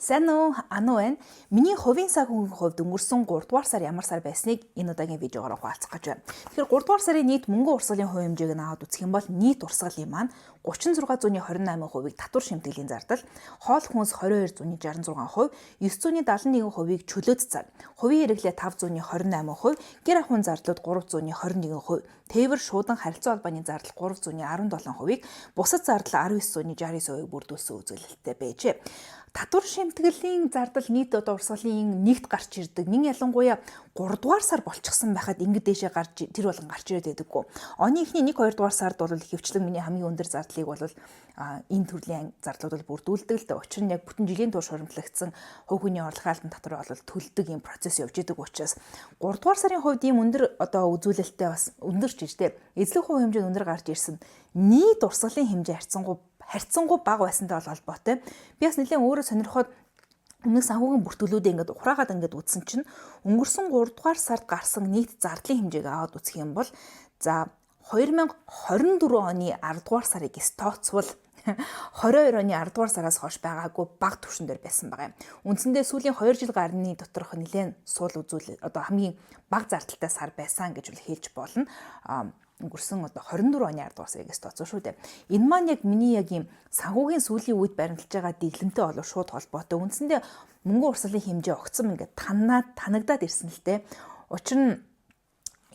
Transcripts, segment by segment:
Сайн уу? Ану байна. Миний хувийн санхүүгийн хувьд өнгөрсөн 3 дугаар сар ямар сар байсныг энэ удаагийн видеогоор хуваалцах гэж байна. Тэгэхээр 3 дугаар сарын нийт мөнгө урсгалын хувь хэмжээг нь аваад үзэх юм бол нийт урсгалын маань 36.28%-ийг татвар шимтгэлийн зардал, хоол хүнс 22.66%, 971%-ийг чөлөөт цаг, хувийн хэрэглээ 528%, гэр ахуйн зардлууд 321%, тээвэр шуудан харилцаа холбооны зардал 317%-ийг, бусад зардал 19.69%-ийг бүрдүүлсэн үзүүлэлттэй байжээ. Татвар шимтгэлийн зардал нийт урсгалын нэгт гарч ирдэг. Нэг ялангуяа 3 дугаар сар болчихсон байхад ингэж дэшээ гарч тэр болгон гарч ирээд байдаггүй. Оны эхний 1-2 дугаар сард бол хөвчлэн миний хамгийн өндөр зардлыг бол энэ төрлийн зардлууд бол бүрдүүлдэг л дээ. Учир нь яг бүтэн жилийн турш хуримтлагдсан хувь хүний орлогын албан татвар бол төлдөг юм процесс явж идэг учраас 3 дугаар сарын хувьд ийм өндөр үзүүлэлттэй бас өндөрч ижтэй. Эзлэх хувь хэмжээ өндөр гарч ирсэн. Нийт урсгалын хэмжээ харьцангуй бага байсантай холбоотой. Би бас нэлээд өөрөө сонирхоод өмнөх санхүүгийн бүртгэлүүдээ ингээд ухраагаад ингээд үзсэн чинь өнгөрсөн 3 дугаар сард гарсан нийт зардлын хэмжээг аваад үзэх юм бол за 2024 оны 10 дугаар сарыг тооцвол 22 оны 10 дугаар сараас хойш байгаагүй бага түвшин дээр байсан байгаа юм. Үндсэндээ сүүлийн 2 жил гарны доторх нэлээд суул үзүүл хамгийн бага зардалтай сар байсан гэж хэлж болно. Өнгөрсөн 24 оны 10 дугаар сарыг тооцоо шүү дээ. Энэ маань яг миний яг юм санхүүгийн сүүлийн үед баримталж байгаа дэглэмтэй болов шууд холбоотой. Үндсэндээ мөнгө урсгалын хэмжээ огцом ингээд танагдаад ирсэн л дээ. Учир нь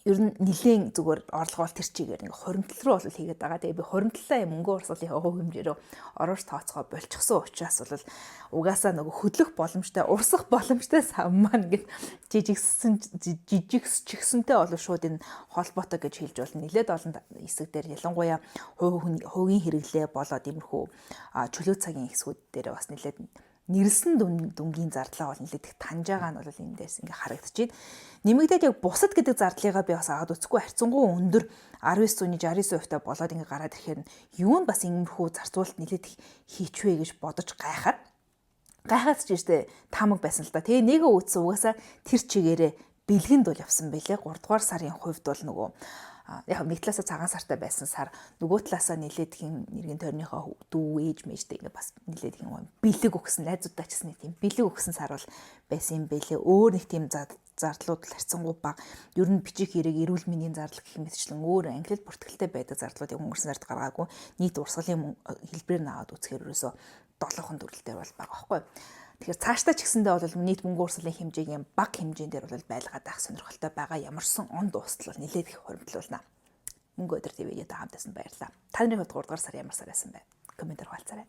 ер нь нэлээд зүгээр орлогоо тэр чигээр ингээ хоримтлал руу бол хийгээд байгаа. Тэгээ би хоримтлалаа мөнгө урсгалын хувь хэмжээрөө ороош тооцоогоо болчихсон учраас бол угаасаа нөгөө хөдлөх боломжтой, урсах боломжтой сав маань ингээд жижигсчгсэнтэй бол шууд энэ холбоотой гэж хэлж болно. Нэлээд олон хэсэг дээр ялангуяа хувийн хэрэглээ болоод иймэрхүү чөлөө цагийн хэсгүүд дээр бас нэлээд нэрлсэн дүнгийн зардлаа бол нэлээд их таньж байгаа нь бол энэ дээрс ингээ харагдчихээн. Нэмэгдээд яг бусад гэдэг зардлыгаа би бас аваад үзэхгүй харьцангуй өндөр 19.69%-тай болоод ингээ гараад ирэхээр юу нь бас иймэрхүү зарцуулалт нэлээд хийчвэ гэж бодож гайхаад ч гэжтэй таамаг байсан л да. Тэгээ нэгэ үүсэн угаасаа тэр чигээрээ бэлгэнд бол явсан байлээ. 3 дугаар сарын хувьд бол нөгөө яг нэг талаасаа цагаан сартай байсан сар нөгөө талаасаа нэлээд хин нэргийн тойрныхоо дүү ээж мэжтэй ингээ бас нэлээд хин бэлэг өгсөн найзуудаа ч гэсэн тийм бэлэг өгсөн сар бол байсан юм бэлээ. Өөр нэг тийм зардлууд харьцангуй бага. Ер нь бичиг хэрэг эрүүл мэндийн зардал гэх мэтчлэн өөр англи бүртгэлтэй байдаг зардлуудыг өнгөрсөн сард гаргаагүй. Нийт урсгалын хэлбэрээр нь аваад үзэхээр ерөөсөө 7хон төрөлтэй бол байгаа байхгүй. Тэгэхээр цаашдаа ч гэсэндээ бол нийт мөнгө урсгалын хэмжээгийн бага хэмжээнд бол байлгаад байх сонирхолтой байгаа. Ямарсан он дуустал бол нэлээд их хуримтлуулна. Мөнгө өдөр ТV-гээ хамтдасан баярлалаа. Та нарын хувьд 3 дугаар сар ямар сар байсан бэ? Комментээр хуваалцаарай.